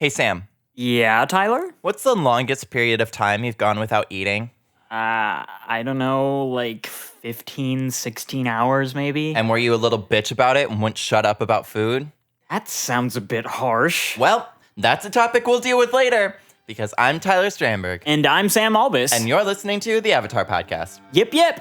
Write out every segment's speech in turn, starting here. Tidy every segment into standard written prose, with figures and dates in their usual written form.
Hey, Sam, Yeah, Tyler? what's the longest period of time you've gone without eating? I don't know, like 15, 16 hours maybe? And were you a little bitch about it and wouldn't shut up about food? That sounds a bit harsh. Well, that's a topic we'll deal with later, because I'm Tyler Strandberg, And I'm Sam Albus. and you're listening to the Avatar Podcast. Yip Yip!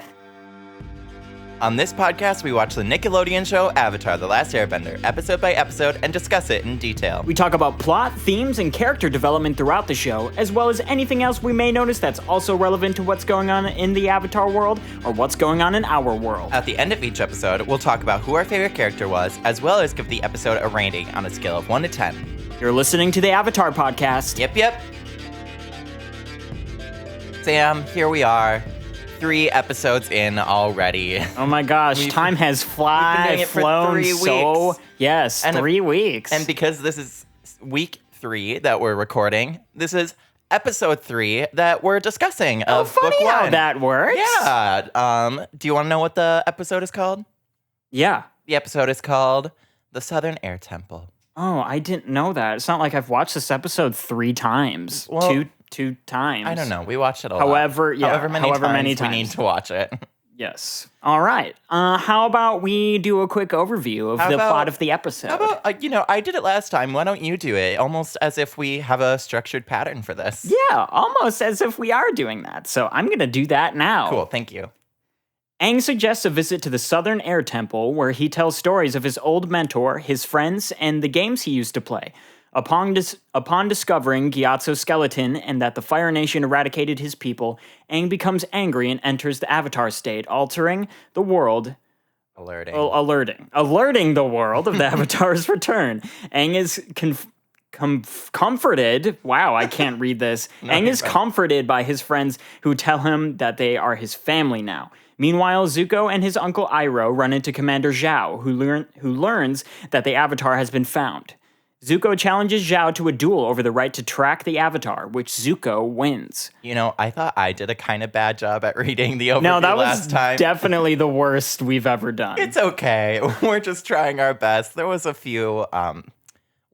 On this podcast, we watch the Nickelodeon show Avatar: The Last Airbender, episode by episode, and discuss it in detail. We talk about plot, themes, and character development throughout the show, as well as anything else we may notice that's also relevant to what's going on in the Avatar world, or what's going on in our world. At the end of each episode, we'll talk about who our favorite character was, as well as give the episode a rating on a scale of 1 to 10. You're listening to the Avatar Podcast. Yip Yip. Sam, here we are. 3 episodes in already. Oh my gosh, time has we've been doing it for flown 3 so... weeks. Yes, And 3 weeks. And because this is week 3 that we're recording, this is episode 3 that we're discussing of funny book 1. how that works. Yeah. Do you want to know what the episode is called? Yeah. The episode is called The Southern Air Temple. Oh, I didn't know that. It's not like I've watched this episode 3 times. Well, two times. I don't know. We watched it a lot. However many many times we need to watch it. Yes. All right. How about we do a quick overview of the plot of the episode? How about, I did it last time. Why don't you do it? Almost as if we have a structured pattern for this. Yeah, almost as if we are doing that. So I'm going to do that now. Cool. Thank you. Aang suggests a visit to the Southern Air Temple, where he tells stories of his old mentor, his friends, and the games he used to play. Upon discovering Gyatso's skeleton and that the Fire Nation eradicated his people, Aang becomes angry and enters the Avatar state, altering the world. Alerting Alerting the world of the Avatar's return. Aang is comforted. Wow, I can't read this. Aang is comforted by his friends who tell him that they are his family now. Meanwhile, Zuko and his uncle Iroh run into Commander Zhao, who learns that the Avatar has been found. Zuko challenges Zhao to a duel over the right to track the Avatar, which Zuko wins. I thought I did a kind of bad job at reading the overview last time. Definitely the worst we've ever done. It's okay. We're just trying our best. There was a few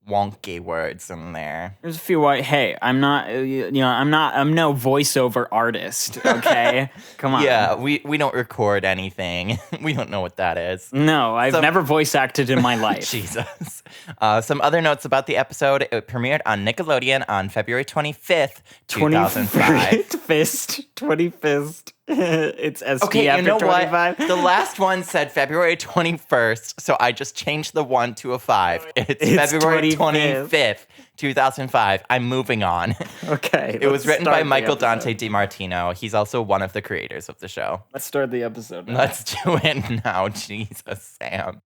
wonky words in there. There's a few. Hey, I'm not. I'm no voiceover artist. Okay, come on. Yeah, we don't record anything. We don't know what that is. No, I've never voice acted in my life. Jesus. Some other notes about the episode. It premiered on Nickelodeon on February 25th, 2005. 25th. It's ST Okay, after you know 25. what? The last one said February 21st, so I just changed the 1 to a 5. It's February 25th, 2005. I'm moving on. Okay. It was written by Michael Dante DiMartino. He's also one of the creators of the show. Let's start the episode now. Let's do it now. Jesus, Sam.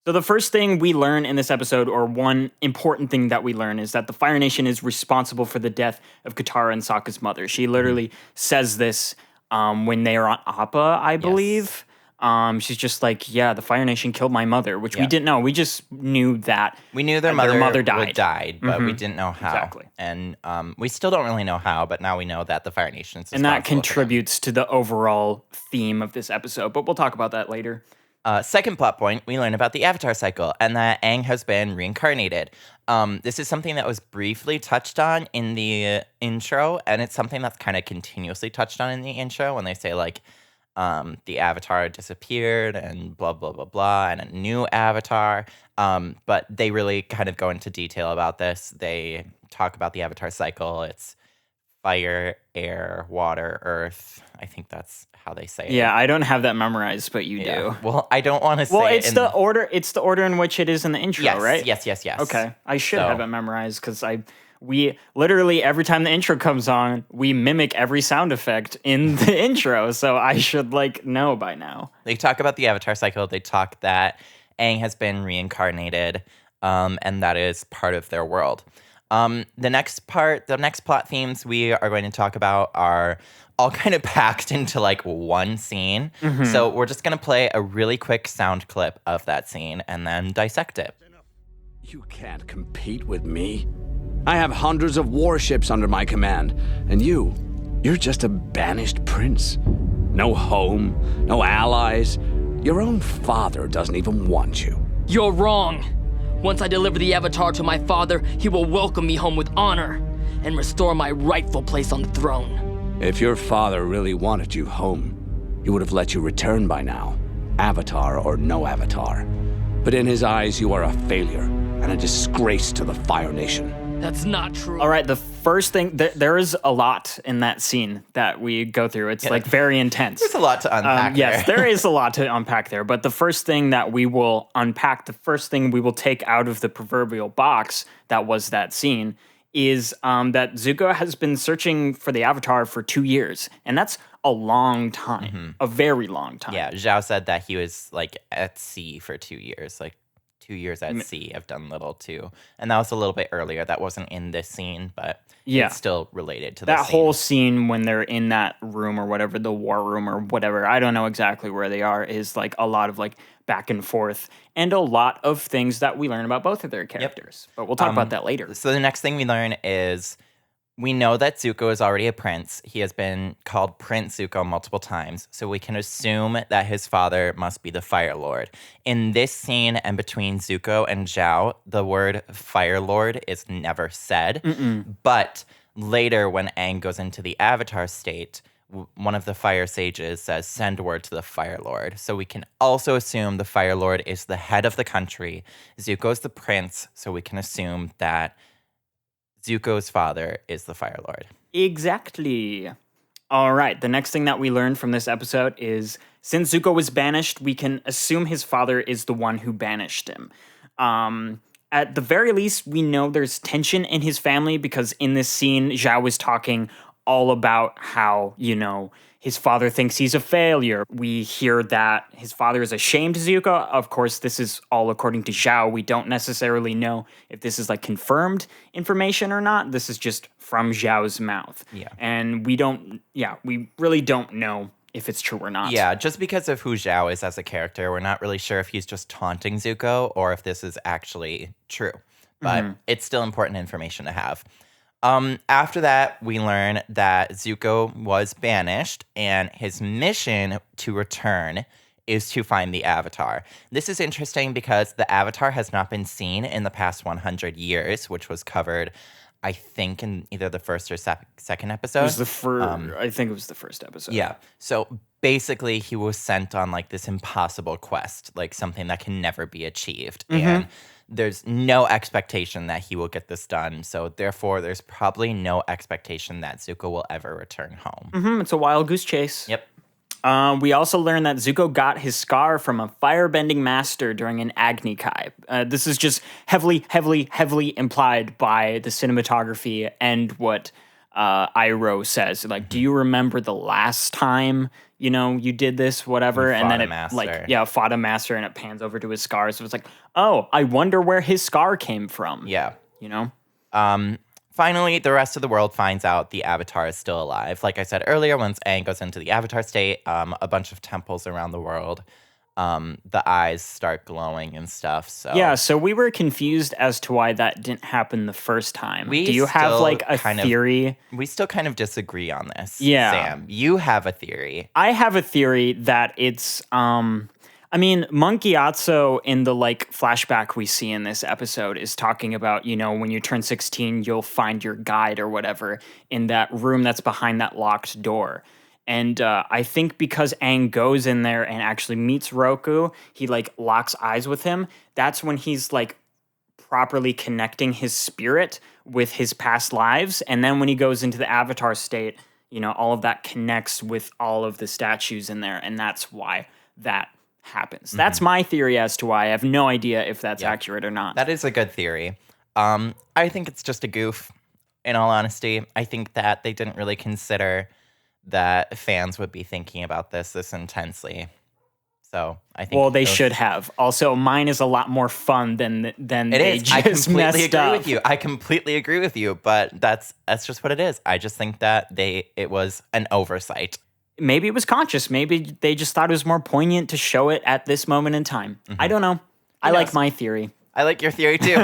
So the first thing we learn in this episode, or one important thing that we learn, is that the Fire Nation is responsible for the death of Katara and Sokka's mother. She literally says this when they are on Appa, I believe. Yes. She's just like, yeah, the Fire Nation killed my mother, which we didn't know. We just knew that. We knew their mother died. But we didn't know how. Exactly. And we still don't really know how, but now we know that the Fire Nation is responsible. And that contributes to the overall theme of this episode, but we'll talk about that later. Second plot point, we learn about the Avatar cycle and that Aang has been reincarnated. This is something that was briefly touched on in the intro, and it's something that's kind of continuously touched on in the intro when they say, like, the Avatar disappeared and blah, blah, blah, blah, and a new Avatar. But they really kind of go into detail about this. They talk about the Avatar cycle. It's fire, air, water, earth. I think that's how they say it. Yeah, I don't have that memorized, but you do. Well, I don't want to say it's the order. It's the order in which it is in the intro, right? Yes. Okay, I should have it memorized because we literally every time the intro comes on, we mimic every sound effect in the intro. So I should know by now. They talk about the Avatar cycle. They talk that Aang has been reincarnated, and that is part of their world. The next plot themes we are going to talk about are all kind of packed into one scene. Mm-hmm. So we're just going to play a really quick sound clip of that scene and then dissect it. You can't compete with me. I have hundreds of warships under my command, and you're just a banished prince. No home, no allies. Your own father doesn't even want you. You're wrong. Once I deliver the Avatar to my father, he will welcome me home with honor and restore my rightful place on the throne. If your father really wanted you home, he would have let you return by now, Avatar or no Avatar. But in his eyes, you are a failure and a disgrace to the Fire Nation. That's not true. All right, the first thing, there is a lot in that scene that we go through. It's like very intense. There's a lot to unpack Yes, there. there is a lot to unpack there. But the first thing that we will unpack, the first thing we will take out of the proverbial box that was that scene is that Zuko has been searching for the Avatar for 2 years. And that's a long time, a very long time. Yeah, Zhao said that he was like at sea for 2 years, like 2 years at sea. I've done little too. And that was a little bit earlier. That wasn't in this scene, but Yeah. it's still related to That this whole scene when they're in that room or whatever, the war room or whatever, I don't know exactly where they are, is like a lot of like back and forth and a lot of things that we learn about both of their characters. But we'll talk about that later. So the next thing we learn is we know that Zuko is already a prince. He has been called Prince Zuko multiple times, so we can assume that his father must be the Fire Lord. In this scene and between Zuko and Zhao, the word Fire Lord is never said. But later, when Aang goes into the Avatar state, one of the Fire Sages says, "Send word to the Fire Lord." So we can also assume the Fire Lord is the head of the country. Zuko's the prince, so we can assume that Zuko's father is the Fire Lord. Exactly. All right. The next thing that we learned from this episode is since Zuko was banished, we can assume his father is the one who banished him. At the very least, we know there's tension in his family because in this scene, Zhao was talking all about how, his father thinks he's a failure. We hear that his father is ashamed of Zuko. Of course, this is all according to Zhao. We don't necessarily know if this is like confirmed information or not. This is just from Zhao's mouth. Yeah. And we really don't know if it's true or not. Yeah, just because of who Zhao is as a character, we're not really sure if he's just taunting Zuko or if this is actually true. But it's still important information to have. After that, we learn that Zuko was banished, and his mission to return is to find the Avatar. This is interesting because the Avatar has not been seen in the past 100 years, which was covered, I think, in either the first or second episode. It was the first. I think it was the first episode. Yeah. So basically, he was sent on like this impossible quest, like something that can never be achieved. And there's no expectation that he will get this done. So therefore, there's probably no expectation that Zuko will ever return home. It's a wild goose chase. Yep. We also learned that Zuko got his scar from a firebending master during an Agni Kai. This is just heavily implied by the cinematography and what Iroh says. Like, do you remember the last time, you did this, whatever? And then fought a master, and it pans over to his scar. So it's like, oh, I wonder where his scar came from. Yeah. Finally, the rest of the world finds out the Avatar is still alive. Like I said earlier, once Aang goes into the Avatar state, a bunch of temples around the world, the eyes start glowing and stuff. So we were confused as to why that didn't happen the first time. Do you have still like a theory? We still kind of disagree on this. Yeah. Sam, you have a theory. I have a theory that it's Monkey Atso in the like flashback we see in this episode is talking about, when you turn 16, you'll find your guide or whatever in that room that's behind that locked door. And I think because Aang goes in there and actually meets Roku, he like locks eyes with him. That's when he's like properly connecting his spirit with his past lives. And then when he goes into the Avatar state, all of that connects with all of the statues in there. And that's why that happens. That's my theory as to why. I have no idea if that's accurate or not. That is a good theory. I think it's just a goof, in all honesty. I think that they didn't really consider that fans would be thinking about this intensely. So I think they should have. Also, mine is a lot more fun than it they is. just I completely agree up. with you. I completely agree with you. But that's just what it is. I just think that it was an oversight. Maybe it was conscious. Maybe they just thought it was more poignant to show it at this moment in time. I don't know. I like my theory. I like your theory too.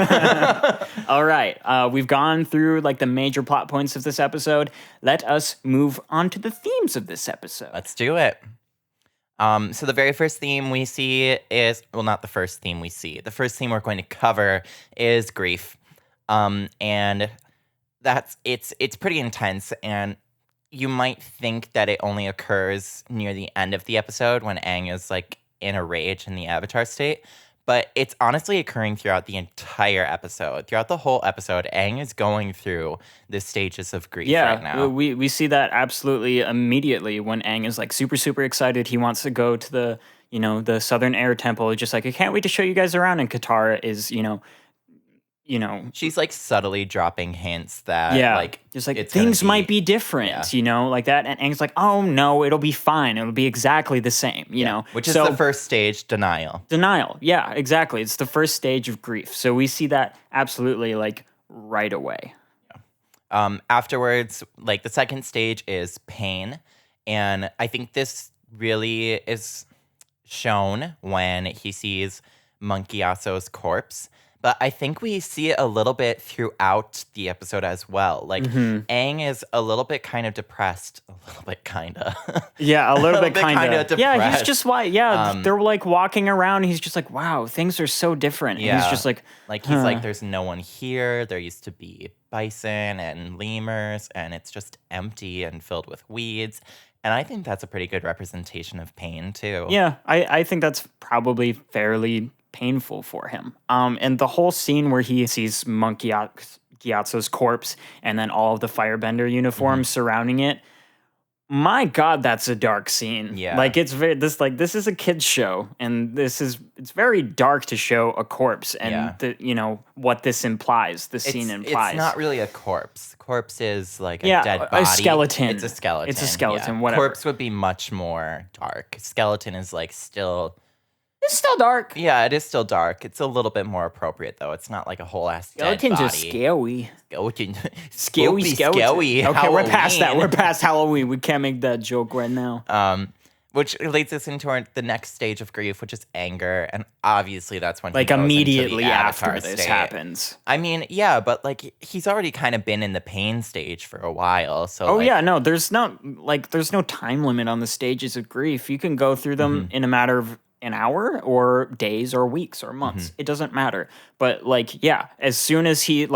All right. We've gone through like the major plot points of this episode. Let us move on to the themes of this episode. Let's do it. So the very first theme we see is, well, not the first theme we see. The first theme we're going to cover is grief. And it's pretty intense, and you might think that it only occurs near the end of the episode when Aang is like in a rage in the Avatar state. But it's honestly occurring throughout the entire episode. Throughout the whole episode, Aang is going through the stages of grief right now. We see that absolutely immediately when Aang is like super, super excited. He wants to go to the Southern Air Temple. Just like, I can't wait to show you guys around. And Katara is, She's like subtly dropping hints that like just like it's things might be different, like that. And Aang's like, oh no, it'll be fine. It'll be exactly the same, you know. Which is the first stage, denial. Denial, yeah, exactly. It's the first stage of grief. So we see that absolutely like right away. Afterwards, like the second stage is pain, and I think this really is shown when he sees Monkey Yasuo's corpse. But I think we see it a little bit throughout the episode as well. Like, Aang is a little bit kind of depressed. A little bit kind of. Yeah, a little bit kind of. depressed. Yeah, he's just they're like walking around. He's just like, wow, things are so different. And he's just like. Like, he's like, there's no one here. There used to be bison and lemurs, and it's just empty and filled with weeds. And I think that's a pretty good representation of pain, too. Yeah, I think that's probably fairly painful for him. And the whole scene where he sees Monkey Gyatso's corpse and then all of the firebender uniforms surrounding it. My God, that's a dark scene. Yeah. Like this is a kid's show, and it's very dark to show a corpse and what this implies, the scene implies. It's not really a corpse. Corpse is like a dead body. A skeleton. It's a skeleton. It's a skeleton, yeah. whatever. Corpse would be much more dark. Skeleton is like still. It's still dark. Yeah, it is still dark. It's a little bit more appropriate, though. It's not like a whole ass dead body. Skeletons are scary. Skeleton. Scary. Okay, we're past that. We're past Halloween. We can't make that joke right now. Which leads us into the next stage of grief, which is anger, and obviously that's when like he goes immediately into the after Avatar this state. happens. I mean, yeah, but like he's already kind of been in the pain stage for a while. So there's no time limit on the stages of grief. You can go through them in a matter of an hour or days or weeks or months. It doesn't matter. But as soon as he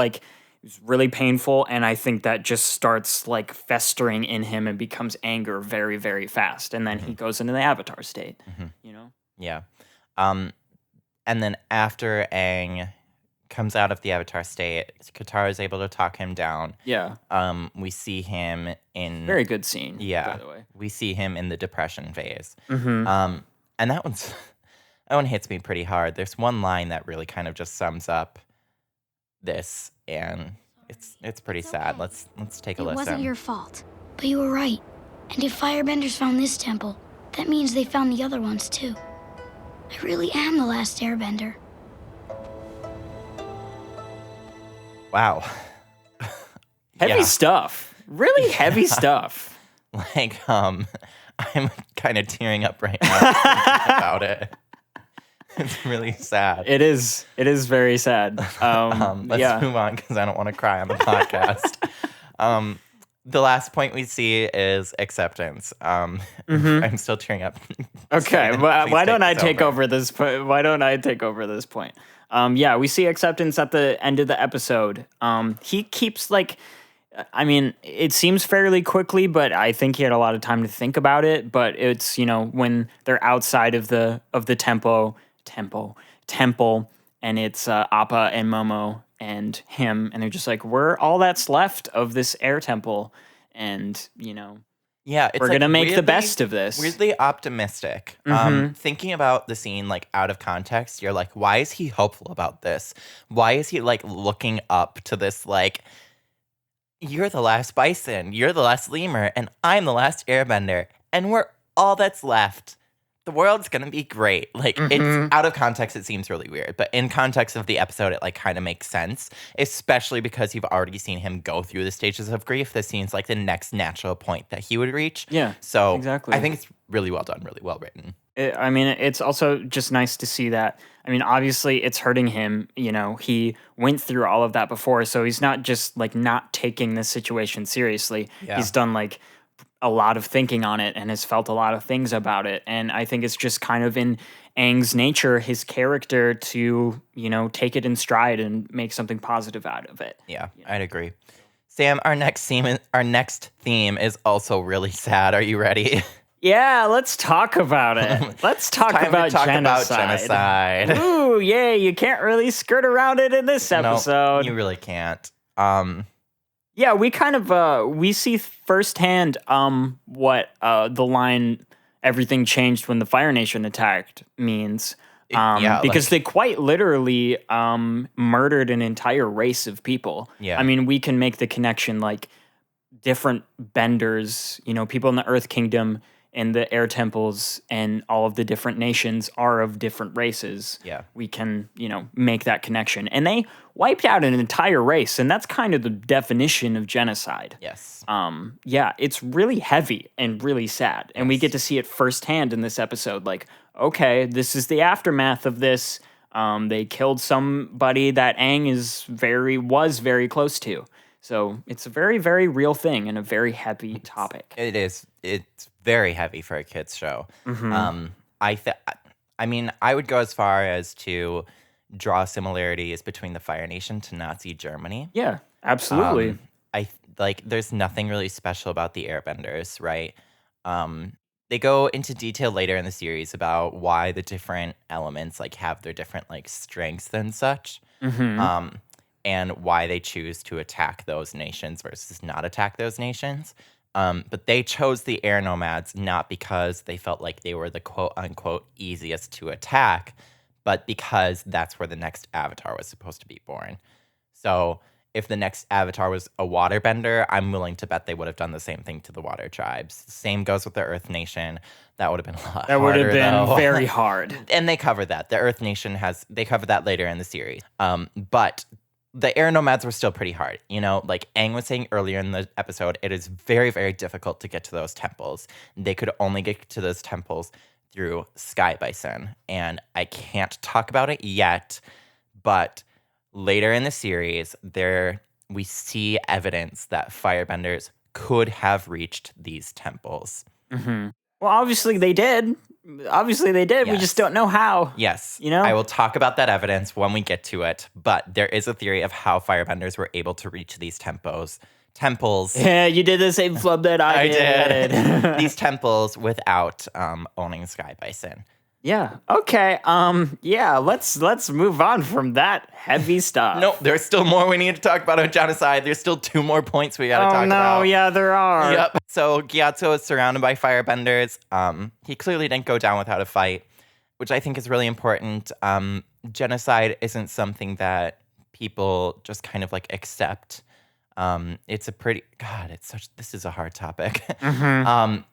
it's really painful, and I think that just starts like festering in him and becomes anger very, very fast. And then he goes into the Avatar state, Yeah. And then after Aang comes out of the Avatar state, Katara is able to talk him down. Yeah. We see him in... Very good scene, yeah, by the way. We see him in the depression phase. And that one hits me pretty hard. There's one line that really kind of just sums up this, and it's pretty sad. Let's take a listen. It wasn't your fault, but you were right. And if firebenders found this temple, that means they found the other ones too. I really am the last airbender. Wow. Heavy stuff. Really heavy stuff. Like, I'm kind of tearing up right now thinking about it. It's really sad. It is very sad. Let's move on because I don't want to cry on the podcast. The last point we see is acceptance. I'm still tearing up. Okay, why don't I take over this? Why don't I take over this point? We see acceptance at the end of the episode. He keeps it seems fairly apparently, but I think he had a lot of time to think about it. But it's when they're outside of the temple, and it's Appa and Momo and him, and they're just like, we're all that's left of this air temple, and yeah, it's we're gonna make the best of this. Weirdly optimistic. Thinking about the scene out of context, you're like, why is he hopeful about this? Why is he looking up to this you're the last bison, you're the last lemur, and I'm the last airbender, and we're all that's left. The world's gonna be great. It's out of context, it seems really weird, but in context of the episode, it kind of makes sense, especially because you've already seen him go through the stages of grief. This seems like the next natural point that he would reach. Yeah, so exactly. I think it's really well done, really well written. It's also just nice to see that. Obviously, it's hurting him. He went through all of that before, so he's not just not taking this situation seriously. Yeah. He's done a lot of thinking on it and has felt a lot of things about it. And I think it's just kind of in Aang's nature, his character, to, take it in stride and make something positive out of it. Yeah, I'd agree. Sam, our next theme is also really sad. Are you ready? Yeah, let's talk about it. Let's talk about genocide. Ooh, yay, you can't really skirt around it in this episode. No, you really can't. Yeah, we kind of we see firsthand what the line "everything changed when the Fire Nation attacked" means. Because they quite literally murdered an entire race of people. Yeah. I mean, we can make the connection, like different benders, people in the Earth Kingdom and the air temples and all of the different nations are of different races. Yeah. We can, make that connection. And they wiped out an entire race, and that's kind of the definition of genocide. Yes. Yeah, it's really heavy and really sad. And we get to see it firsthand in this episode. Like, okay, this is the aftermath of this. They killed somebody that Aang was very close to. So it's a very, very real thing and a very heavy topic. It is. It's very heavy for a kids show. Mm-hmm. I would go as far as to draw similarities between the Fire Nation to Nazi Germany. Yeah, absolutely. There's nothing really special about the Airbenders, right? They go into detail later in the series about why the different elements have their different strengths and such. Mm-hmm. And why they choose to attack those nations versus not attack those nations. But they chose the air nomads not because they felt like they were the quote-unquote easiest to attack, but because that's where the next avatar was supposed to be born. So if the next avatar was a waterbender, I'm willing to bet they would have done the same thing to the water tribes. Same goes with the Earth Nation. That would have been a lot harder, That would have been though. very hard. And they covered that. The Earth Nation they covered that later in the series. But the air nomads were still pretty hard. Like Aang was saying earlier in the episode, it is very, very difficult to get to those temples. They could only get to those temples through sky bison. And I can't talk about it yet, but later in the series, we see evidence that firebenders could have reached these temples. Mm-hmm. Well, obviously they did. Yes. We just don't know how. Yes. I will talk about that evidence when we get to it, but there is a theory of how firebenders were able to reach these temples. Yeah, you did the same flub that I did. These temples without owning sky bison. Yeah. Okay. Yeah. Let's move on from that heavy stuff. No, there's still more we need to talk about on genocide. There's still 2 more points we gotta talk about. Oh no, yeah, there are. Yep. So Gyatso is surrounded by firebenders. He clearly didn't go down without a fight, which I think is really important. Genocide isn't something that people just kind of accept. It's a pretty this is a hard topic. Mm-hmm.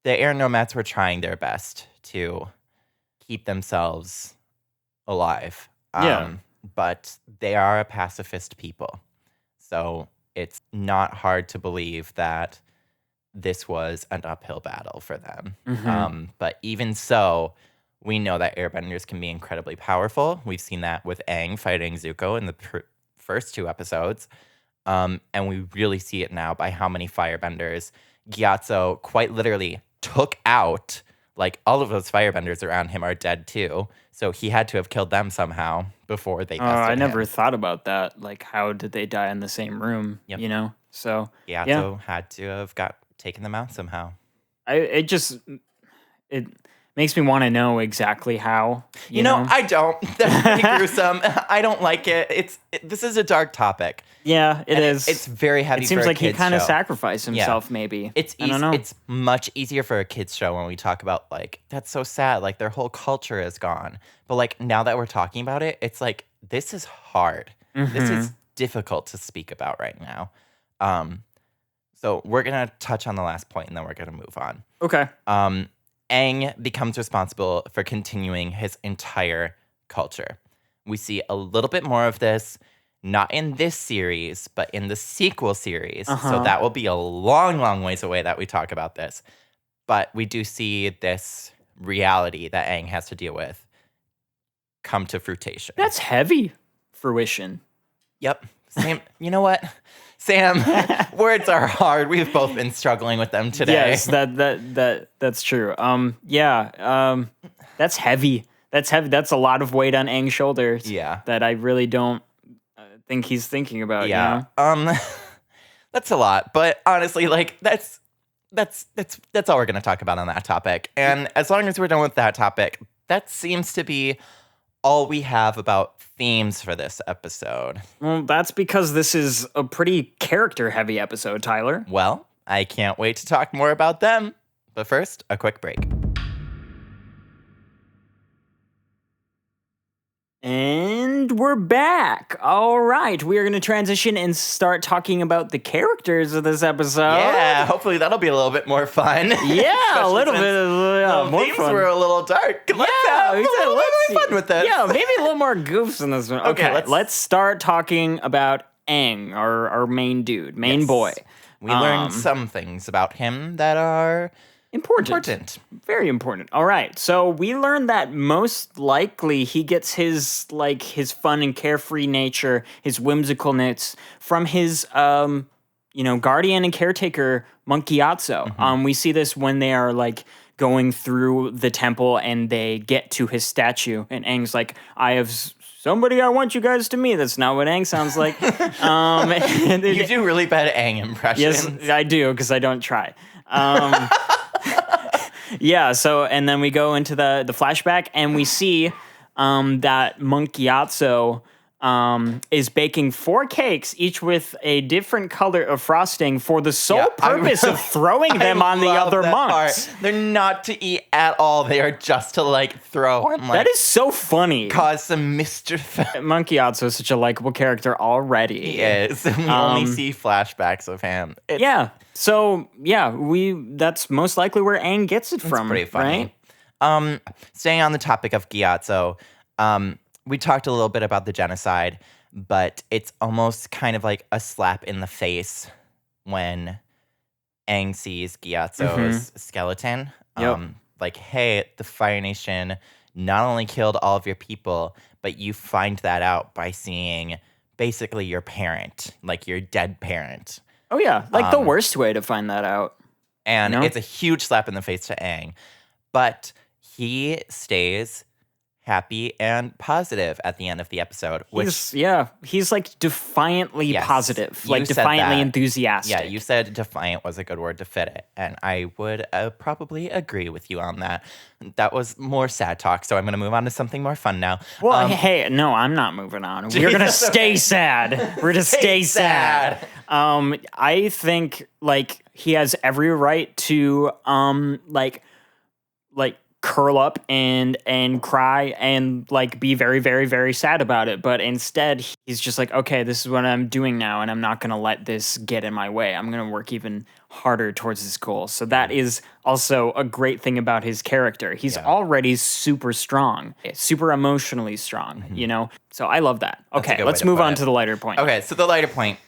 The air nomads were trying their best to keep themselves alive. But they are a pacifist people. So it's not hard to believe that this was an uphill battle for them. Mm-hmm. But even so, we know that airbenders can be incredibly powerful. We've seen that with Aang fighting Zuko in the first 2 episodes. And we really see it now by how many firebenders Gyatso quite literally took out. All of those firebenders around him are dead too. So he had to have killed them somehow before they bested I never him. thought about that. How did they die in the same room? Yep. So Gyatso had to have taken them out somehow. It makes me want to know exactly how. You know, I don't. That's pretty gruesome. I don't like it. This is a dark topic. Yeah, it is. It's very heavy. It seems for a like he kids kind of show. sacrificed himself. Maybe It's I don't know. It's much easier for a kids show when we talk about that's so sad. Their whole culture is gone. But now that we're talking about it, it's this is hard. Mm-hmm. This is difficult to speak about right now. So we're gonna touch on the last point and then we're gonna move on. Okay. Aang becomes responsible for continuing his entire culture. We see a little bit more of this, not in this series, but in the sequel series. So that will be a long, long ways away that we talk about this. But we do see this reality that Aang has to deal with come to fruition. That's heavy fruition. Yep. Sam, you know what? Sam, words are hard. We've both been struggling with them today. Yes, that's true. That's heavy. That's heavy. That's a lot of weight on Aang's shoulders. Yeah. That I really don't think he's thinking about. Yeah. You know? That's a lot. But honestly, like that's all we're gonna talk about on that topic. And as long as we're done with that topic, that seems to be all we have about themes for this episode. Well, that's because this is a pretty character-heavy episode, Tyler. Well, I can't wait to talk more about them. But first, a quick break. And we're back. All right. We are going to transition and start talking about the characters of this episode. Yeah, hopefully that'll be a little bit more fun. Yeah, a little bit The more themes fun. were a little dark. Let's have a little bit more fun with this. Yeah, maybe a little more goofs in this one. Okay, let's start talking about Aang, our main dude, main boy. We learned some things about him that are important. Very important. All right. So we learned that most likely he gets his fun and carefree nature, his whimsicalness from his guardian and caretaker Monkey Yatso. We see this when they are like going through the temple and they get to his statue and Aang's like, I have somebody I want you guys to meet. That's not what Aang sounds like. You do really bad Aang impressions. Yes, I do, because I don't try. Yeah, so, and then we go into the flashback, and we see that Monk Gyatso is baking 4 cakes, each with a different color of frosting for the sole purpose of throwing them on the other monks. They're not to eat at all. They are just to, like, throw and, like... That is so funny. Cause some mischief. Monk Gyatso is such a likable character already. He is. We only see flashbacks of him. Yeah. So, yeah, that's most likely where Aang gets it from. It's pretty funny. Right? Staying on the topic of Gyatso, we talked a little bit about the genocide, but it's almost kind of like a slap in the face when Aang sees Gyatso's skeleton. Like, hey, the Fire Nation not only killed all of your people, but you find that out by seeing basically your parent, like your dead parent. Oh, yeah. Like the worst way to find that out. And it's a huge slap in the face to Aang. But he stays happy and positive at the end of the episode. He's like defiantly positive, like defiantly enthusiastic. Yeah, you said defiant was a good word to fit it, and I would probably agree with you on that. That was more sad talk, so I'm going to move on to something more fun now. Well, hey, no, I'm not moving on. We're going to stay sad. We're going to stay sad. I think like he has every right to like curl up and cry and like be very, very, very sad about it. But instead, he's just like, okay, this is what I'm doing now, and I'm not going to let this get in my way. I'm going to work even harder towards this goal. So that is also a great thing about his character. He's already super strong, super emotionally strong, you know? So I love that. Okay, let's move on to the lighter point. Okay, so the lighter point.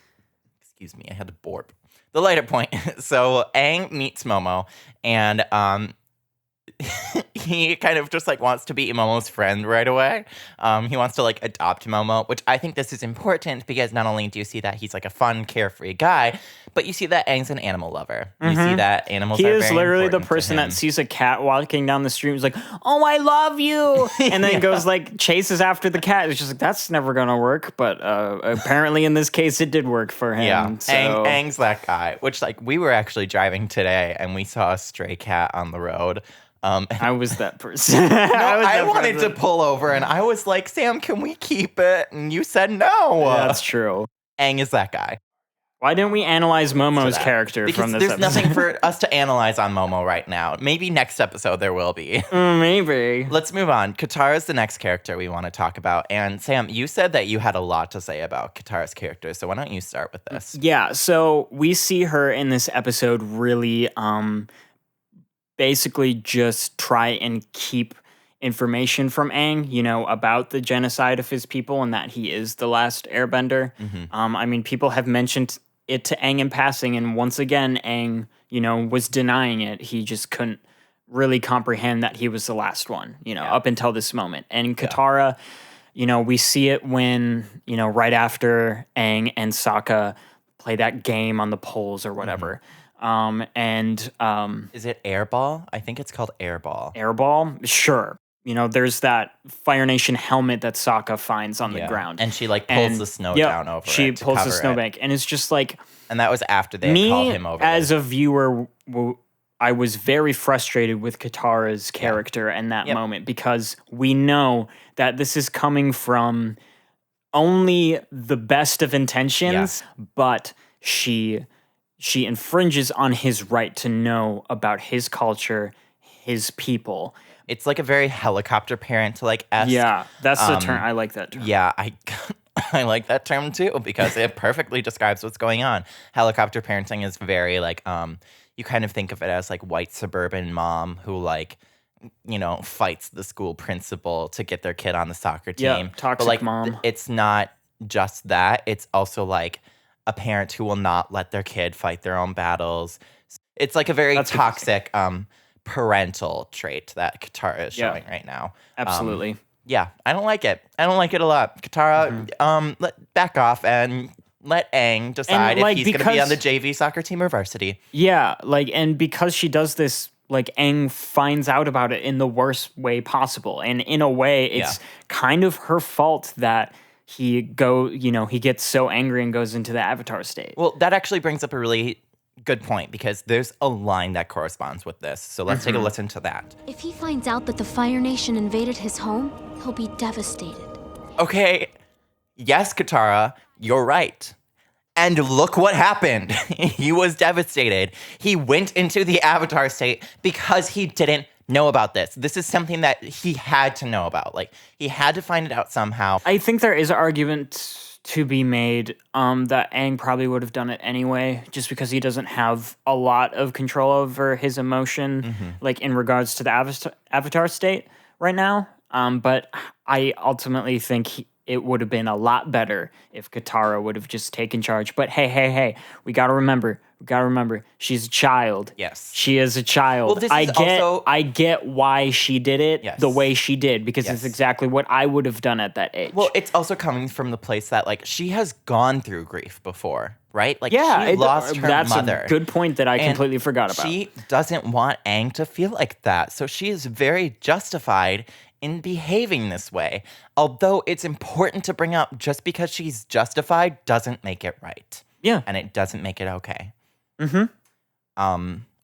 Excuse me, I had to burp. The lighter point. So Aang meets Momo, and he kind of just like wants to be Momo's friend right away. He wants to like adopt Momo, which I think this is important because not only do you see that he's like a fun, carefree guy, but you see that Aang's an animal lover. You see that animals He are is very literally the important to person him. that sees a cat walking down the street and is like, oh, I love you. And then goes like chases after the cat. It's just like, that's never going to work. But apparently in this case, it did work for him. Yeah, So. Aang's that guy, which like we were actually driving today and we saw a stray cat on the road. I was that person. I wanted to pull over and I was like, Sam, can we keep it? And you said no. That's true. Aang is that guy. Why didn't we analyze Momo's character because from this there's episode? nothing for us to analyze on Momo right now. Maybe next episode there will be. Maybe. Let's move on. Katara is the next character we want to talk about. And Sam, you said that you had a lot to say about Katara's character, so why don't you start with this? Yeah, so we see her in this episode really basically just try and keep information from Aang, you know, about the genocide of his people and that he is the last airbender. I mean, people have mentioned it to Aang in passing, and once again, Aang, you know, was denying it. He just couldn't really comprehend that he was the last one, you know, up until this moment. And Katara we see it when, right after Aang and Sokka play that game on the poles or whatever. Is it Airball? I think it's called Airball. Airball? Sure. There's that Fire Nation helmet that Sokka finds on the ground. And she pulls the snow down over it. She to pulls the cover snowbank. And it's just like, and that was after they had called him over. As a viewer, I was very frustrated with Katara's character in that moment, because we know that this is coming from only the best of intentions, but she infringes on his right to know about his culture, his people. It's like a very helicopter parent esque. Yeah, that's the term. I like that term. Yeah, I like that term too, because it perfectly describes what's going on. Helicopter parenting is very you kind of think of it as white suburban mom who fights the school principal to get their kid on the soccer team. Yeah, toxic mom. It's not just that. It's also a parent who will not let their kid fight their own battles. It's a very toxic parental trait that Katara is showing right now. Absolutely. Yeah, I don't like it. I don't like it a lot. Katara, back off and let Aang decide if he's going to be on the JV soccer team or varsity. Yeah, and because she does this, Aang finds out about it in the worst way possible. And in a way, it's kind of her fault that he gets so angry and goes into the Avatar state. Well, that actually brings up a really good point, because there's a line that corresponds with this. So let's take a listen to that. If he finds out that the Fire Nation invaded his home, he'll be devastated. Okay, yes, Katara, you're right. And look what happened. He was devastated. He went into the Avatar state because he didn't know about this. This is something that he had to know about. He had to find it out somehow. I think there is an argument to be made that Aang probably would have done it anyway, just because he doesn't have a lot of control over his emotion, in regards to the Avatar state right now. But I ultimately think it would have been a lot better if Katara would have just taken charge. But hey, we gotta remember, she's a child. Yes. She is a child. Well, this is I get why she did it the way she did, because it's exactly what I would have done at that age. Well, it's also coming from the place that she has gone through grief before, right? She lost her mother. That's a good point that I completely forgot about. She doesn't want Aang to feel like that. So she is very justified in behaving this way. Although it's important to bring up, just because she's justified doesn't make it right. Yeah. And it doesn't make it okay.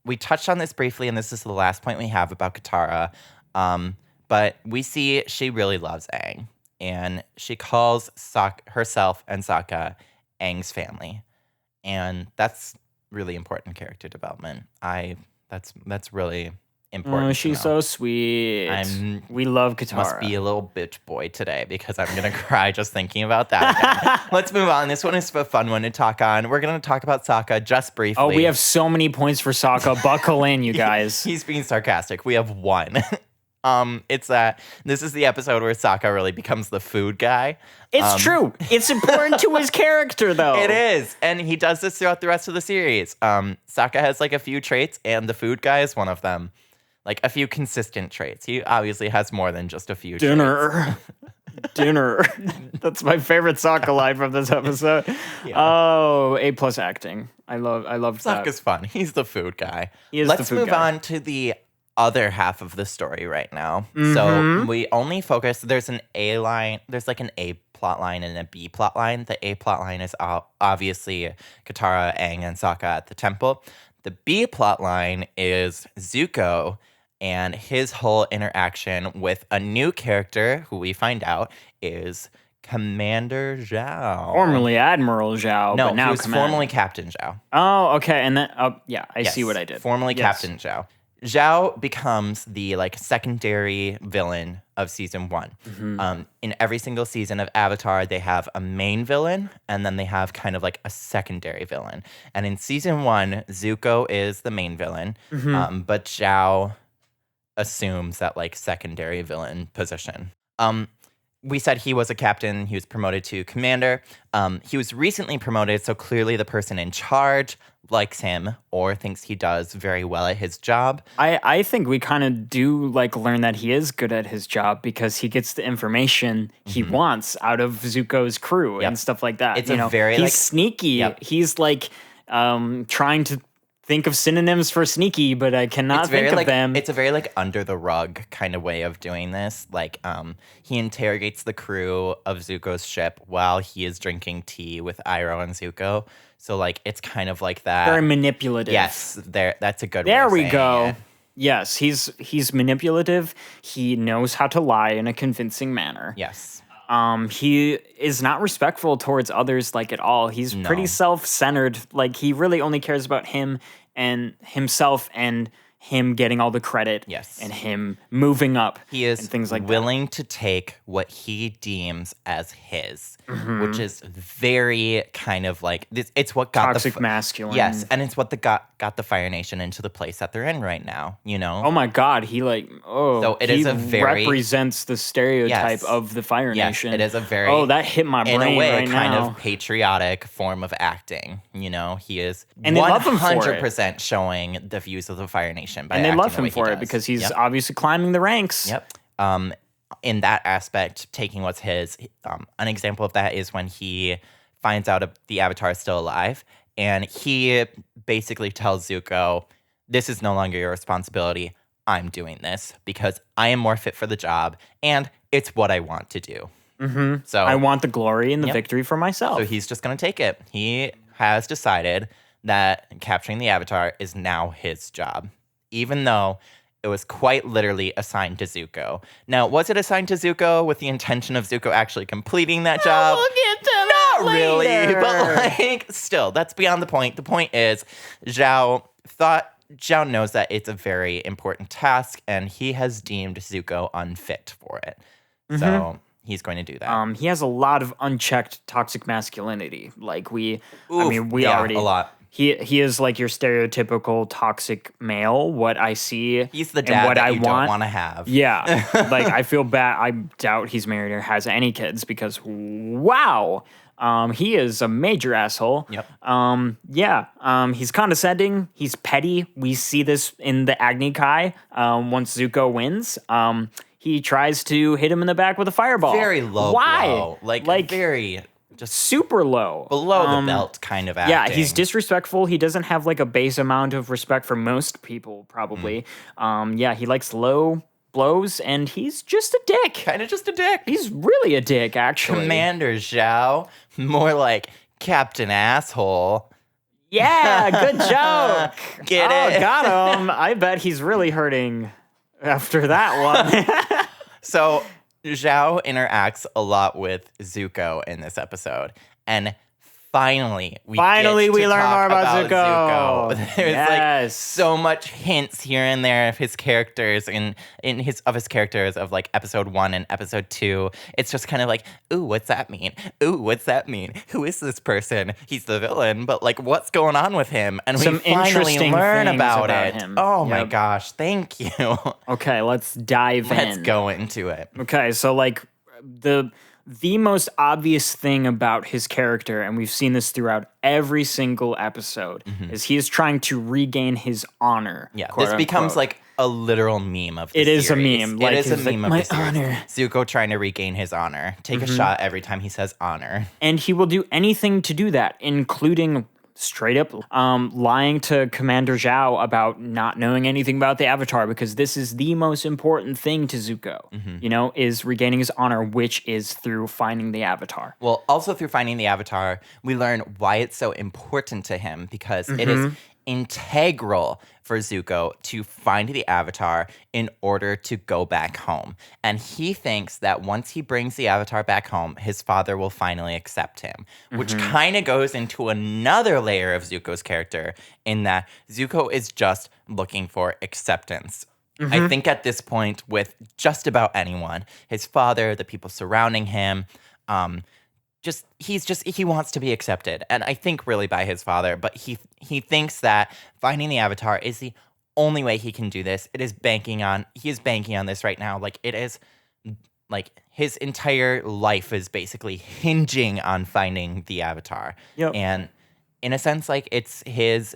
We touched on this briefly, and this is the last point we have about Katara. But we see she really loves Aang, and she calls herself and Sokka Aang's family. And that's really important character development. That's really important. Oh, she's so sweet. We love Katara. Must be a little bitch boy today, because I'm going to cry just thinking about that again. Let's move on. This one is a fun one to talk on. We're going to talk about Sokka just briefly. Oh, we have so many points for Sokka. Buckle in, you guys. He's being sarcastic. We have one. It's that this is the episode where Sokka really becomes the food guy. It's true. It's important to his character, though. It is. And he does this throughout the rest of the series. Sokka has a few traits, and the food guy is one of them. A few consistent traits. He obviously has more than just a few traits. Dinner. That's my favorite Sokka line from this episode. Yeah. Oh, A+ acting. I love that. Sokka's fun. He's the food guy. Let's move on to the other half of the story right now. So we only focus, there's an A line, there's an A plot line and a B plot line. The A plot line is obviously Katara, Aang, and Sokka at the temple. The B plot line is Zuko and his whole interaction with a new character who we find out is Commander Zhao. Formerly Admiral Zhao, no, but now he was formerly Captain Zhao. Oh, okay. And then, I see what I did. Formerly Captain Zhao. Zhao becomes the secondary villain of season 1. In every single season of Avatar, they have a main villain, and then they have kind of a secondary villain. And in season 1, Zuko is the main villain, but Zhao assumes that secondary villain position. we said he was a captain. He was promoted to commander. He was recently promoted, so clearly the person in charge likes him or thinks he does very well at his job. I think we kind of do learn that he is good at his job because he gets the information he wants out of Zuko's crew and stuff like that. It's a very, he's sneaky. He's trying to think of synonyms for sneaky, but I cannot think of them. It's a very under the rug kind of way of doing this. He interrogates the crew of Zuko's ship while he is drinking tea with Iroh and Zuko. So it's kind of like that. Very manipulative. Yes, that's a good way There of we saying go. it. Yes, he's manipulative. He knows how to lie in a convincing manner. Yes. He is not respectful towards others at all. He's pretty self-centered. He really only cares about him and himself and him getting all the credit. Yes. And him moving up. He is and things like willing to take what he deems as his, which is very kind of this. It's what got toxic masculine. Yes, and it's what got the Fire Nation into the place that they're in right now. Oh my God, he So it is a very represents the stereotype Yes. of the Fire Yes, Nation. it is a very that hit my brain in a way right kind now. of patriotic form of acting. He is And they love him for it. 100% showing the views of the Fire Nation by and they acting love the him way for he it does. because he's Yep. obviously climbing the ranks. Yep. In that aspect, taking what's his, an example of that is when he finds out the Avatar is still alive, and he basically tells Zuko, "This is no longer your responsibility. I'm doing this because I am more fit for the job, and it's what I want to do." Mm-hmm. So I want the glory and the victory for myself. So he's just going to take it. He has decided that capturing the Avatar is now his job, even though it was quite literally assigned to Zuko. Now, was it assigned to Zuko with the intention of Zuko actually completing that job? We'll get to that Not really, later. but still, that's beyond the point. The point is, Zhao knows that it's a very important task, and he has deemed Zuko unfit for it. So he's going to do that. He has a lot of unchecked toxic masculinity. We yeah, already a lot. He is your stereotypical toxic male. What I see, He's the and dad what that I you don't want to have. Yeah, I feel bad. I doubt he's married or has any kids because wow, he is a major asshole. Yep. He's condescending. He's petty. We see this in the Agni Kai. Once Zuko wins, he tries to hit him in the back with a fireball. Very low Why? blow. Very just Super low. below the belt kind of acting. Yeah, he's disrespectful. He doesn't have a base amount of respect for most people, probably. He likes low blows, and he's just a dick. kind of just a dick. He's really a dick, actually. Commander Zhao, more like Captain Asshole. Yeah, good joke. Get it? Got him. I bet he's really hurting after that one. So Zhao interacts a lot with Zuko in this episode, and finally we learn talk more about Zuko. There's Yes. so much hints here and there of his characters of his characters of episode 1 and episode 2. It's just kind of ooh, what's that mean? Ooh, what's that mean? Who is this person? He's the villain, but what's going on with him? And Some we finally interesting learn things about about it. him. Oh my Yep. gosh, thank you. Okay, let's dive Let's in. go into it. Okay, so the most obvious thing about his character, and we've seen this throughout every single episode, is he is trying to regain his honor. Yeah, quote this becomes unquote. a literal meme of the It is a series. meme. It is a he's meme of my the series. honor. Zuko trying to regain his honor. Take a shot every time he says honor. And he will do anything to do that, including straight up lying to Commander Zhao about not knowing anything about the Avatar, because this is the most important thing to Zuko, is regaining his honor, which is through finding the Avatar. Well, also through finding the Avatar, we learn why it's so important to him, because it is integral for Zuko to find the Avatar in order to go back home. And he thinks that once he brings the Avatar back home, his father will finally accept him, which kind of goes into another layer of Zuko's character in that Zuko is just looking for acceptance. I think at this point, with just about anyone, his father, the people surrounding him, he wants to be accepted, and I think really by his father, but he thinks that finding the Avatar is the only way he can do this. He is banking on this right now. It is like his entire life is basically hinging on finding the Avatar. Yep. And in a sense, like it's his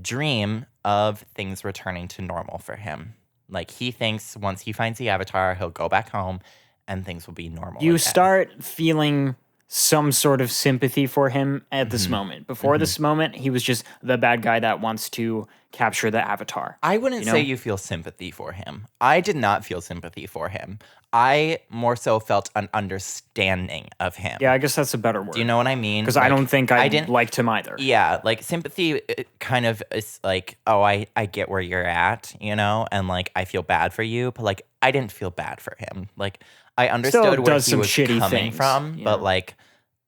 dream of things returning to normal for him. Like he thinks once he finds the Avatar, he'll go back home and things will be normal. You again. start feeling some sort of sympathy for him at this moment. Before this moment, he was just the bad guy that wants to capture the Avatar. I wouldn't say you feel sympathy for him. I did not feel sympathy for him. I more so felt an understanding of him. Yeah, I guess that's a better word. Do you know what I mean? Because I don't think I didn't liked him either. Yeah, like sympathy kind of is like, oh, I get where you're at, you know, and like I feel bad for you, but like I didn't feel bad for him. Like I understood Still where does he some was shitty coming things, from, you but know? like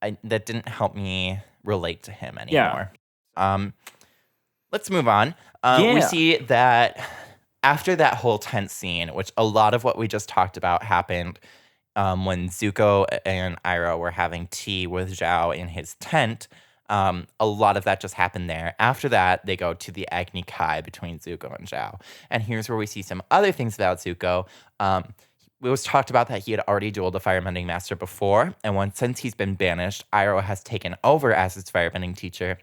that didn't help me relate to him anymore. Let's move on. We Yeah. see that after that whole tent scene, which a lot of what we just talked about happened when Zuko and Iroh were having tea with Zhao in his tent. A lot of that just happened there. After that, they go to the Agni Kai between Zuko and Zhao. And here's where we see some other things about Zuko. We was talked about that he had already dueled the Firebending Master before. And since he's been banished, Iroh has taken over as his Firebending teacher.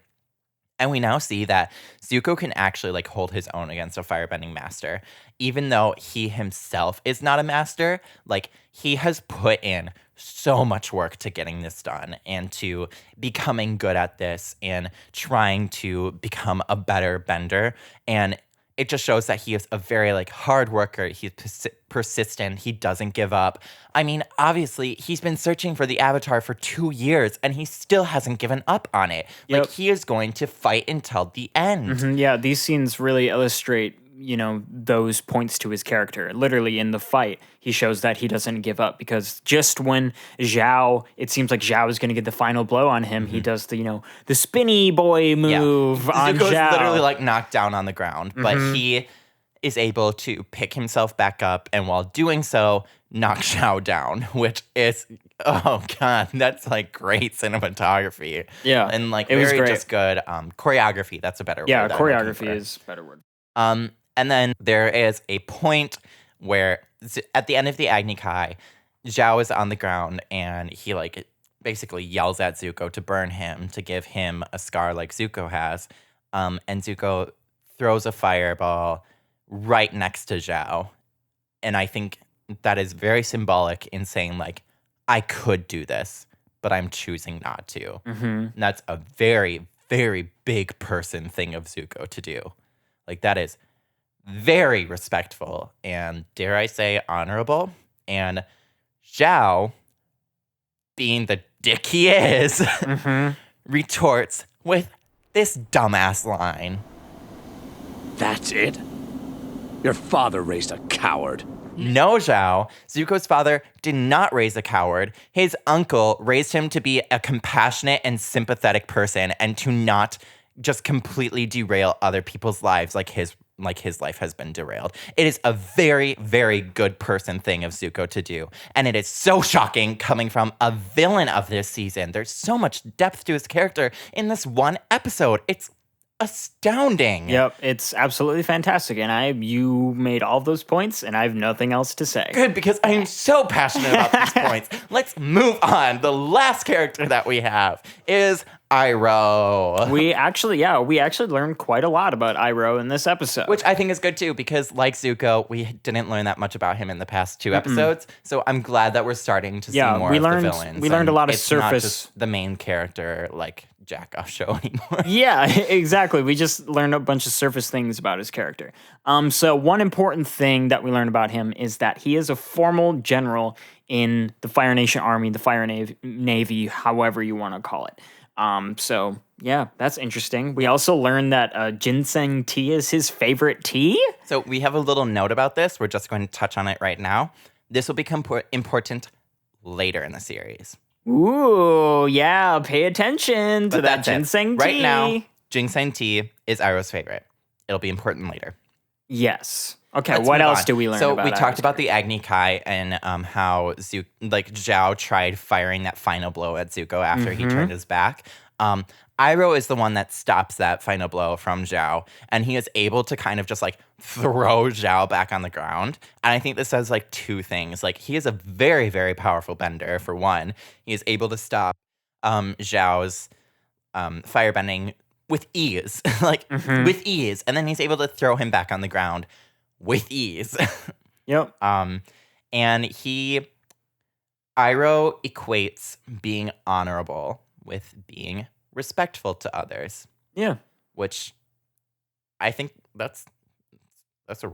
And we now see that Zuko can actually like hold his own against a firebending master. Even though he himself is not a master, like he has put in so much work to getting this done and to becoming good at this and trying to become a better bender. And it just shows that he is a very like hard worker. He's persistent. He doesn't give up. I mean, obviously, he's been searching for the Avatar for 2 years and he still hasn't given up on it. Yep. Like he is going to fight until the end. Mhm, yeah, these scenes really illustrate, you know, those points to his character. Literally in the fight, he shows that he doesn't give up because just when it seems like Zhao is going to get the final blow on him, he does the, you know, the spinny boy move on Zuko's Zhao. literally like knocked down on the ground, but he is able to pick himself back up and while doing so, knock Zhao down, which is, oh God, that's like great cinematography. Yeah, And like it was very great. just good choreography. That's a better Yeah, word. that I'm looking choreography for. is a better word. And then there is a point where at the end of the Agni Kai, Zhao is on the ground and he like basically yells at Zuko to burn him, to give him a scar like Zuko has. And Zuko throws a fireball right next to Zhao. And I think that is very symbolic in saying like, I could do this, but I'm choosing not to. And that's a very, very big person thing of Zuko to do. Like that is very respectful and, dare I say, honorable. And Zhao, being the dick he is, retorts with this dumbass line. That's it? Your father raised a coward. No, Zhao. Zuko's father did not raise a coward. His uncle raised him to be a compassionate and sympathetic person and to not just completely derail other people's lives like his life has been derailed. It is a very, very good person thing of Zuko to do. And it is so shocking coming from a villain of this season. There's so much depth to his character in this one episode. It's astounding. Yep, it's absolutely fantastic. And you made all of those points, and I have nothing else to say. Good, because I am so passionate about these points. Let's move on. The last character that we have is Iroh. We actually learned quite a lot about Iroh in this episode. Which I think is good too, because like Zuko, we didn't learn that much about him in the past 2 episodes. So I'm glad that we're starting to see more of the villains. We learned a lot of it's not surface. just the main character, like jack-off show anymore. Yeah, exactly. We just learned a bunch of surface things about his character. So one important thing that we learned about him is that he is a formal general in the Fire Nation Army, the Fire Navy, however you want to call it. So yeah, that's interesting. We also learned that ginseng tea is his favorite tea. So we have a little note about this. We're just going to touch on it right now. This will become important later in the series. Ooh, yeah, pay attention to But that that's it. ginseng tea. Right now, ginseng tea is Iroh's favorite. It'll be important later. Yes. Okay, Let's what move else on. do we learn So about we talked Iroh's about the Agni Kai and how Zhao tried firing that final blow at Zuko after he turned his back. Iroh is the one that stops that final blow from Zhao, and he is able to kind of just like throw Zhao back on the ground. And I think this says like two things. Like he is a very, very powerful bender, for one. He is able to stop Zhao's firebending with ease, with ease. And then he's able to throw him back on the ground with ease. Yep. And Iroh equates being honorable with being respectful to others, Yeah. which I think that's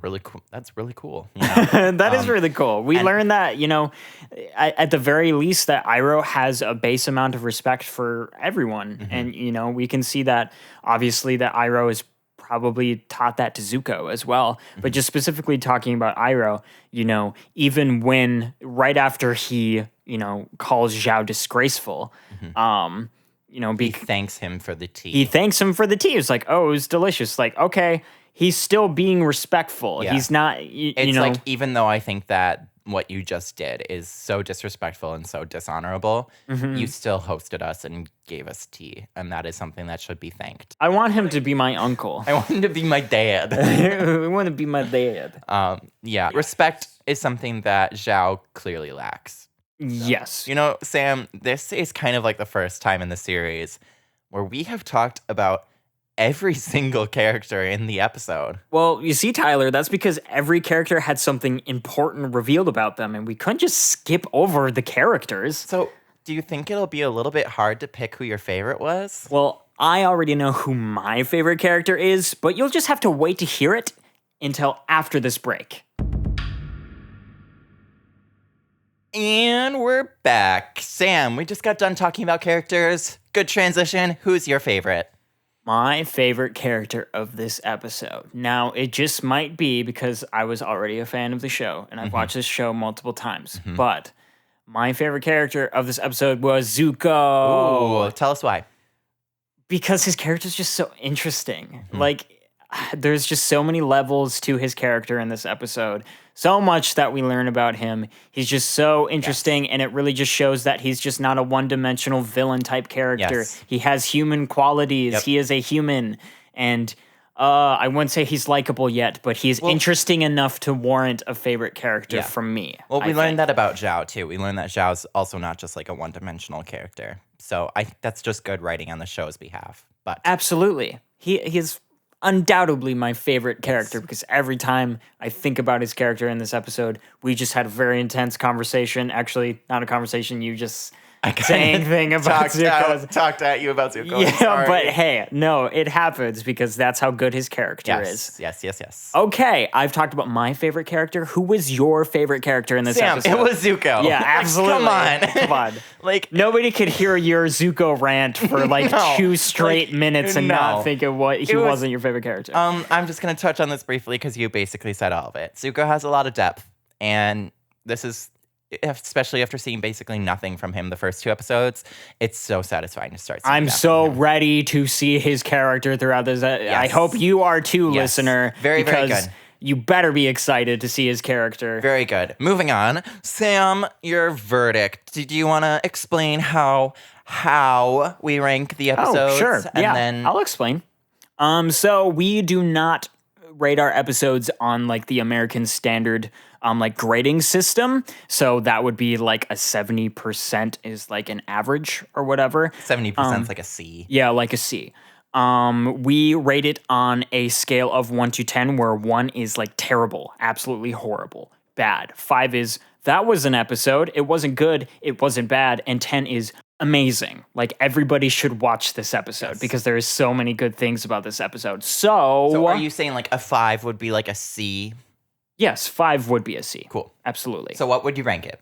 really cool. You know? That is really cool. We learned that, at the very least, that Iroh has a base amount of respect for everyone. And, we can see that, obviously, that Iroh is probably taught that to Zuko as well. But just specifically talking about Iroh, even when, right after he, calls Zhao disgraceful, he thanks him for the tea. he thanks him for the tea. It's like, oh, it was delicious. Like, okay, he's still being respectful. Yeah. He's not, It's like, even though I think that what you just did is so disrespectful and so dishonorable, you still hosted us and gave us tea. And that is something that should be thanked. I want him to be my uncle. I want him to be my dad. I want to be my dad. Yeah, respect is something that Zhao clearly lacks. Yes. Sam, this is kind of like the first time in the series where we have talked about every single character in the episode. Well, you see, Tyler, that's because every character had something important revealed about them, and we couldn't just skip over the characters. So, do you think it'll be a little bit hard to pick who your favorite was? Well, I already know who my favorite character is, but you'll just have to wait to hear it until after this break. And we're back. Sam, we just got done talking about characters. Good transition. Who's your favorite? My favorite character of this episode. Now, it just might be because I was already a fan of the show, and I've watched this show multiple times, but my favorite character of this episode was Zuko. Ooh, tell us why. Because his character is just so interesting. Like, there's just so many levels to his character in this episode. So much that we learn about him. He's just so interesting, and it really just shows that he's just not a one-dimensional villain type character. Yes. He has human qualities. Yep. He is a human, and I wouldn't say he's likable yet, but he's interesting enough to warrant a favorite character from me. Well, we learned that about Zhao, too. We learned that Zhao's also not just like a one-dimensional character. So I think that's just good writing on the show's behalf. But Absolutely. He is undoubtedly my favorite character because every time I think about his character in this episode, we just had a very intense conversation. Actually, not a conversation, you just saying thing about Zuko. Talked at you about Zuko. Yeah, but hey, no, it happens because that's how good his character is. Yes. Okay, I've talked about my favorite character. Who was your favorite character in this Sam, episode? it was Zuko. Yeah, absolutely. Come on. Like, nobody could hear your Zuko rant for like 2 straight minutes and not think of what he wasn't your favorite character. I'm just going to touch on this briefly because you basically said all of it. Zuko has a lot of depth, and this is, especially after seeing basically nothing from him the first 2 episodes, it's so satisfying to start seeing I'm that so from him. ready to see his character throughout this. I hope you are too, listener. Very, very because good. You better be excited to see his character. Very good. Moving on. Sam, your verdict. Do you want to explain how we rank the episodes? Oh, sure. And then I'll explain. So we do not rate our episodes on like the American standard like grading system. So that would be like a 70% is like an average or whatever. 70% is like a C. Yeah, like a C. We rate it on a scale of 1 to 10, where 1 is like terrible, absolutely horrible, bad. 5 is, that was an episode. It wasn't good. It wasn't bad. And 10 is amazing. Like, everybody should watch this episode because there is so many good things about this episode. So are you saying like a 5 would be like a C? Yes, 5 would be a C. Cool. Absolutely. So what would you rank it?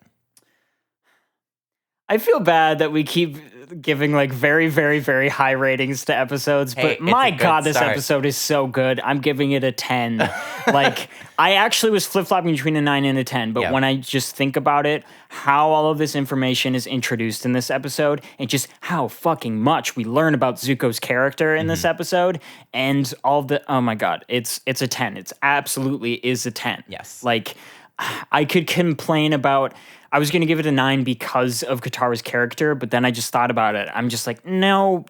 I feel bad that we keep giving like very, very, very high ratings to episodes, Hey, but it's my a good God, this start. episode is so good. I'm giving it a 10. Like, I actually was flip-flopping between a 9 and a 10, but Yeah. when I just think about it, how all of this information is introduced in this episode, and just how fucking much we learn about Zuko's character in this episode, and all the, oh my God, it's a 10. It's absolutely is a 10. Yes. Like, I could complain about, I was going to give it a 9 because of Katara's character, but then I just thought about it. I'm just like, no,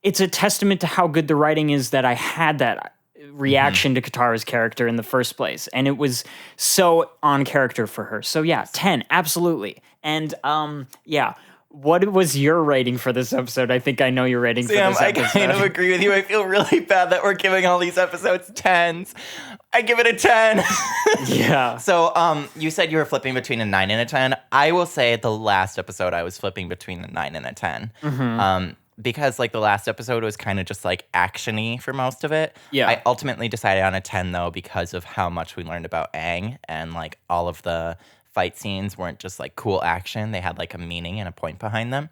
it's a testament to how good the writing is that I had that reaction to Katara's character in the first place. And it was so on character for her. So yeah, 10, absolutely. And yeah. What was your rating for this episode? I think I know your rating for Sam, this I episode. kind of agree with you. I feel really bad that we're giving all these episodes 10s. I give it a 10. Yeah. So, you said you were flipping between a 9 and a 10. I will say the last episode I was flipping between a 9 and a 10. Because like the last episode was kind of just like action-y for most of it. Yeah. I ultimately decided on a 10 though because of how much we learned about Aang, and like all of the fight scenes weren't just like cool action. They had like a meaning and a point behind them.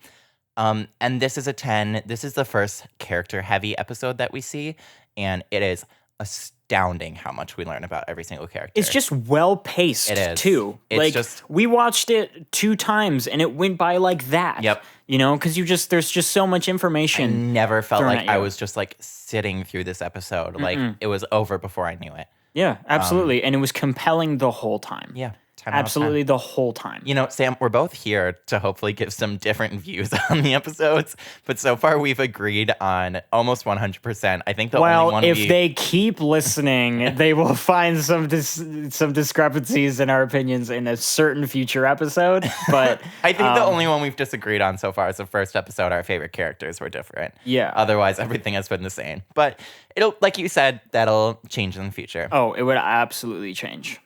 And this is a 10. This is the first character-heavy episode that we see, and it is astounding how much we learn about every single character. It's just well paced It is. too. It's like just- we watched it 2 times and it went by like that. Yep. You know, because there's just so much I information. never felt thrown like at I you. was just like sitting through this episode. Like it was over before I knew it. Yeah, absolutely. And it was compelling the whole time. Yeah. 10 out of 10. Absolutely the whole time. You know, Sam, we're both here to hopefully give some different views on the episodes, but so far we've agreed on almost 100%. I think the only Well, one if they keep listening, they will find some discrepancies in our opinions in a certain future episode. But I think the only one we've disagreed on so far is the first episode. Our favorite characters were different. Yeah. Otherwise, everything has been the same. But it'll, like you said, that'll change in the future. oh, it would absolutely change.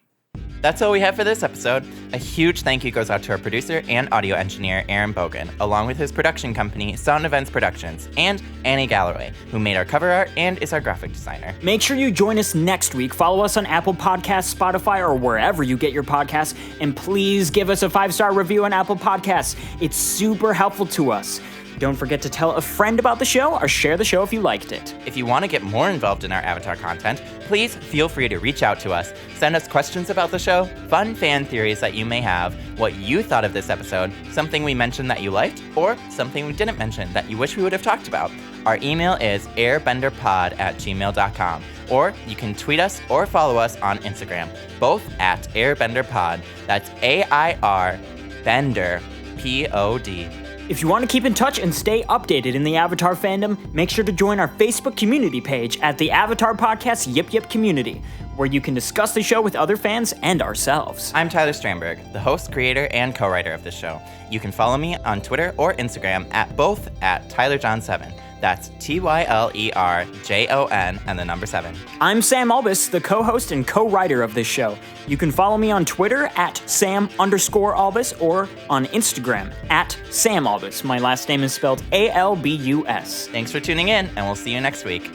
That's all we have for this episode. A huge thank you goes out to our producer and audio engineer, Aaron Bogen, along with his production company, Sonovent Productions, and Annie Galloway, who made our cover art and is our graphic designer. Make sure you join us next week. Follow us on Apple Podcasts, Spotify, or wherever you get your podcasts. And please give us a 5-star review on Apple Podcasts. It's super helpful to us. Don't forget to tell a friend about the show or share the show if you liked it. If you want to get more involved in our Avatar content, please feel free to reach out to us. Send us questions about the show, fun fan theories that you may have, what you thought of this episode, something we mentioned that you liked, or something we didn't mention that you wish we would have talked about. Our email is airbenderpod@gmail.com, or you can tweet us or follow us on Instagram, both at airbenderpod. That's AIR Bender POD. If you want to keep in touch and stay updated in the Avatar fandom, make sure to join our Facebook community page at the Avatar Podcast Yip Yip Community, where you can discuss the show with other fans and ourselves. I'm Tyler Strandberg, the host, creator, and co-writer of this show. You can follow me on Twitter or Instagram at both at TylerJohn7. That's TYLERJON and the number 7. I'm Sam Albus, the co-host and co-writer of this show. You can follow me on Twitter at Sam_Albus or on Instagram at Sam Albus. My last name is spelled ALBUS. Thanks for tuning in, and we'll see you next week.